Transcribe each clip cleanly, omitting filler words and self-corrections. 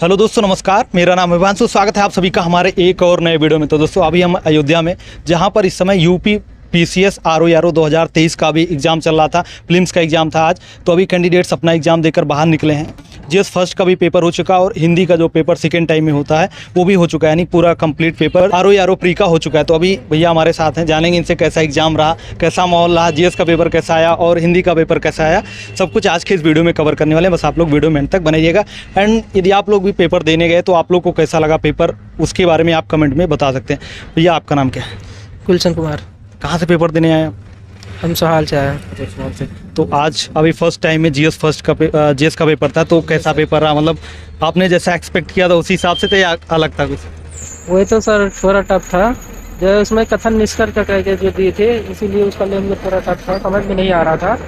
Hello दोस्तों, नमस्कार। मेरा नाम हिमांशु। स्वागत है आप सभी का हमारे एक और नए वीडियो में। तो दोस्तों अभी हम अयोध्या में, जहां पर इस समय यूपी पीसीएस आरओ 2023 का भी एग्ज़ाम चल रहा था, प्रीलिम्स का एग्ज़ाम था आज। तो अभी कैंडिडेट्स अपना एग्ज़ाम देकर बाहर निकले हैं। जीएस फर्स्ट का भी पेपर हो चुका और हिंदी का जो पेपर सेकेंड टाइम में होता है वो भी हो चुका है, यानी पूरा कंप्लीट पेपर आरओ प्री का हो चुका है। तो अभी भैया हमारे साथ हैं, जानेंगे इनसे कैसा एग्ज़ाम रहा, कैसा माहौल रहा, जीएस का पेपर कैसा आया और हिंदी का पेपर कैसा आया। सब कुछ आज के इस वीडियो में कवर करने वाले हैं। बस आप लोग वीडियो में एंड तक बनाइएगा। एंड यदि आप लोग भी पेपर देने गए तो आप लोग को कैसा लगा पेपर, उसके बारे में आप कमेंट में बता सकते हैं। भैया आपका नाम क्या है? गुलशन कुमार। कहाँ से पेपर देने आए आप? हम सोहाल से आए। तो आज अभी फर्स्ट टाइम में जीएस जीएस का पेपर था, तो कैसा पेपर रहा? मतलब आपने जैसा एक्सपेक्ट किया था उसी हिसाब से था या अलग था कुछ? वही तो सर, थोड़ा टफ था। जो उसमें कथन निष्कर्ष करके जो दिए थे, इसीलिए उसका लेवल थोड़ा टफ था, समझ में नहीं आ रहा था।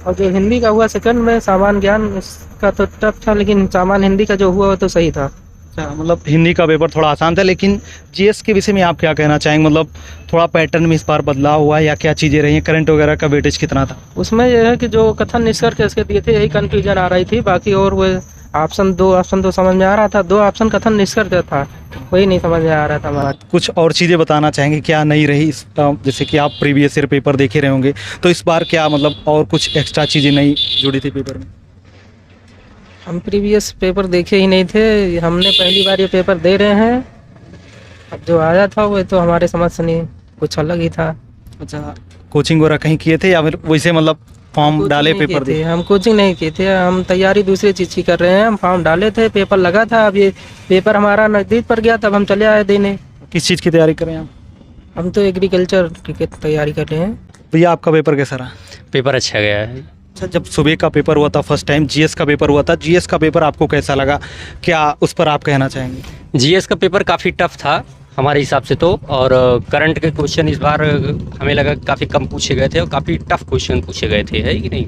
और जो हिंदी का हुआ सेकंड में सामान्य ज्ञान, उसका तो टफ था, लेकिन सामान्य हिंदी का जो हुआ वो तो सही था। मतलब हिंदी का पेपर थोड़ा आसान था, लेकिन जीएस के विषय में आप क्या कहना चाहेंगे? मतलब थोड़ा पैटर्न में इस बार बदलाव हुआ या क्या चीज़ें रही हैं? करंट वगैरह का वेटेज कितना था? उसमें यह है कि जो कथन निष्कर्ष इसके दिए थे यही कन्फ्यूजन आ रही थी। बाकी और वो ऑप्शन दो समझ में आ रहा था, 2 ऑप्शन कथन निष्कर्ष था, वही नहीं समझ में आ रहा था हमारा। कुछ और चीज़ें बताना चाहेंगे क्या नहीं रही इस जैसे कि आप प्रीवियस ईयर पेपर देखे रहे होंगे, तो इस बार क्या मतलब और कुछ एक्स्ट्रा चीज़ें नहीं जुड़ी थी पेपर में? हम प्रीवियस पेपर देखे ही नहीं थे, हमने पहली बार ये पेपर दे रहे हैं। अब जो आया था वो तो हमारे समझ से नहीं, कुछ अलग ही था। अच्छा, कोचिंग वगैरह कहीं किए थे या फिर वैसे मतलब फॉर्म डाले पेपर दे? हम कोचिंग नहीं किए थे, हम तैयारी दूसरी चीज़ की कर रहे हैं। हम फॉर्म डाले थे, पेपर लगा था। अब ये पेपर हमारा नज़दीक पर गया, तब हम चले आए देने। किस चीज़ की तैयारी कर रहे हैं आप? हम तो एग्रीकल्चर की तैयारी कर रहे हैं। भैया आपका पेपर कैसा रहा? पेपर अच्छा गया है। अच्छा, जब सुबह का पेपर हुआ था फर्स्ट टाइम, जीएस का पेपर हुआ था, जीएस का पेपर आपको कैसा लगा, क्या उस पर आप कहना चाहेंगे? जीएस का पेपर काफ़ी टफ था हमारे हिसाब से तो, और करंट के क्वेश्चन इस बार हमें लगा काफ़ी कम पूछे गए थे और काफ़ी टफ क्वेश्चन पूछे गए थे, है कि नहीं?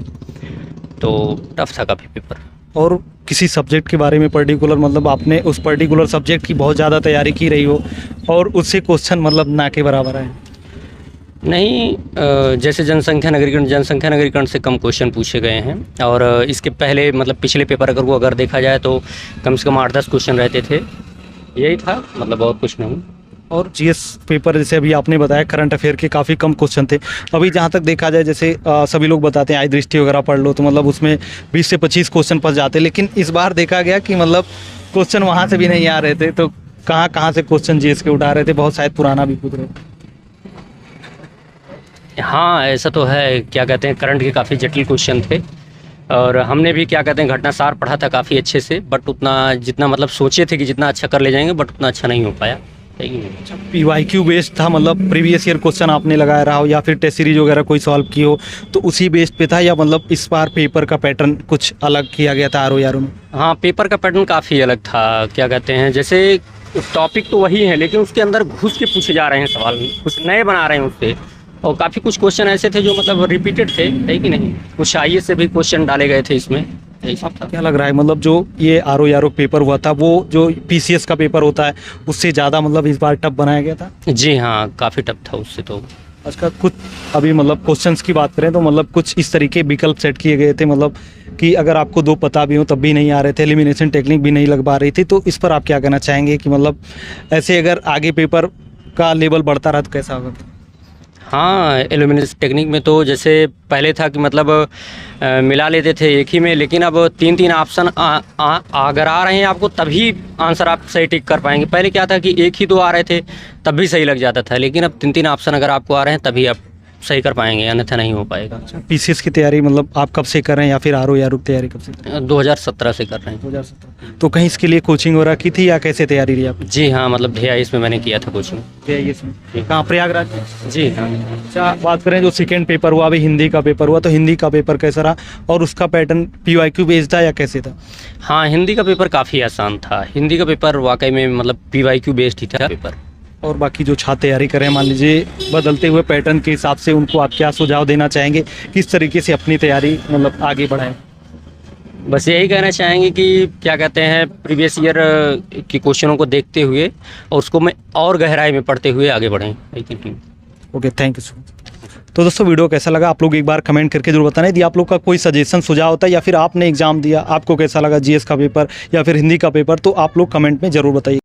तो टफ था काफ़ी पेपर। और किसी सब्जेक्ट के बारे में पर्टिकुलर, मतलब आपने उस पर्टिकुलर सब्जेक्ट की बहुत ज़्यादा तैयारी की रही हो और उससे क्वेश्चन मतलब ना के बराबर आए? नहीं, जैसे जनसंख्या नगरीकरण से कम क्वेश्चन पूछे गए हैं। और इसके पहले मतलब पिछले पेपर अगर देखा जाए तो कम से कम 8-10 क्वेश्चन रहते थे, यही था, मतलब और कुछ नहीं। और जीएस पेपर जैसे अभी आपने बताया करंट अफेयर के काफ़ी कम क्वेश्चन थे। अभी जहाँ तक देखा जाए, जैसे सभी लोग बताते हैं आई दृष्टि वगैरह पढ़ लो, तो मतलब उसमें 20 से 25 क्वेश्चन फंस जाते, लेकिन इस बार देखा गया कि मतलब क्वेश्चन वहाँ से भी नहीं आ रहे थे। तो कहाँ से क्वेश्चन जीएस के उठा रहे थे, बहुत शायद पुराना भी पूछ रहे थे। हाँ, ऐसा तो है। क्या कहते हैं, करंट के काफ़ी जटिल क्वेश्चन थे और हमने भी क्या कहते हैं घटनासार पढ़ा था काफ़ी अच्छे से, बट उतना जितना मतलब सोचे थे कि जितना अच्छा कर ले जाएंगे, बट उतना अच्छा नहीं हो पाया। पीवाईक्यू बेस्ड था, मतलब प्रीवियस ईयर क्वेश्चन आपने लगाया रहा हो या फिर टेस्ट सीरीज वगैरह कोई सॉल्व की हो, तो उसी बेस्ड पे था या मतलब इस बार पेपर का पैटर्न कुछ अलग किया गया था आरओ में? हाँ, पेपर का पैटर्न काफ़ी अलग था। क्या कहते हैं, जैसे टॉपिक तो वही है लेकिन उसके अंदर घुस के पूछे जा रहे हैं सवाल, कुछ नए बना रहे हैं उससे। और काफ़ी कुछ क्वेश्चन ऐसे थे जो मतलब रिपीटेड थे, है कि नहीं? कुछ आईएएस से भी क्वेश्चन डाले गए थे इसमें। क्या लग रहा है, मतलब जो ये आरओ पेपर हुआ था वो जो पीसीएस का पेपर होता है उससे ज़्यादा मतलब इस बार टफ बनाया गया था? जी हाँ, काफ़ी टफ था उससे तो। उसका कुछ अभी मतलब क्वेश्चंस की बात करें तो मतलब कुछ इस तरीके विकल्प सेट किए गए थे, मतलब कि अगर आपको 2 पता भी हो तब भी नहीं आ रहे थे, एलिमिनेशन टेक्निक भी नहीं लग पा रही थी। तो इस पर आप क्या कहना चाहेंगे कि मतलब ऐसे अगर आगे पेपर का लेवल बढ़ता रहा तो कैसा होगा? हाँ, एलिमिनेशन टेक्निक में तो जैसे पहले था कि मतलब मिला लेते थे एक ही में, लेकिन अब 3-3 ऑप्शन अगर आ रहे हैं आपको तभी आंसर आप सही टिक कर पाएंगे। पहले क्या था कि 1 ही 2 आ रहे थे तब भी सही लग जाता था, लेकिन अब 3-3 ऑप्शन अगर आपको आ रहे हैं तभी आप सही कर पाएंगे, अन्यथा नहीं हो पाएगा। पीसीएस की तैयारी मतलब आप कब से कर रहे हैं या फिर आरओ की तैयारी कब से? 2017 से कर रहे हैं। 2017। तो कहीं इसके लिए कोचिंग वगैरह की थी या कैसे तैयारी रही आपकी? जी हाँ, मतलब DIS में मैंने किया था कोचिंग। DIS में कहाँ, प्रयागराज? जी हाँ। अच्छा, बात करें जो सेकेंड पेपर हुआ, अभी हिंदी का पेपर हुआ, तो हिंदी का पेपर कैसा रहा और उसका पैटर्न पीवाईक्यू बेस्ड था या कैसे था? हाँ, हिंदी का पेपर काफ़ी आसान था। हिंदी का पेपर वाकई में मतलब पीवाईक्यू बेस्ड ही था पेपर। और बाकी जो छात्र तैयारी करें, मान लीजिए बदलते हुए पैटर्न के हिसाब से, उनको आप क्या सुझाव देना चाहेंगे, किस तरीके से अपनी तैयारी मतलब आगे बढ़ाएं? बस यही कहना चाहेंगे कि क्या कहते हैं प्रीवियस ईयर के क्वेश्चनों को देखते हुए और उसको में और गहराई में पढ़ते हुए आगे बढ़ें। Okay, thank you so much. तो दोस्तों वीडियो कैसा लगा आप लोग एक बार कमेंट करके जरूर बताना। यदि आप लोग का कोई सजेशन सुझाव होता है या फिर आपने एग्जाम दिया आपको कैसा लगा जीएस का पेपर या फिर हिंदी का पेपर, तो आप लोग कमेंट में ज़रूर बताइए।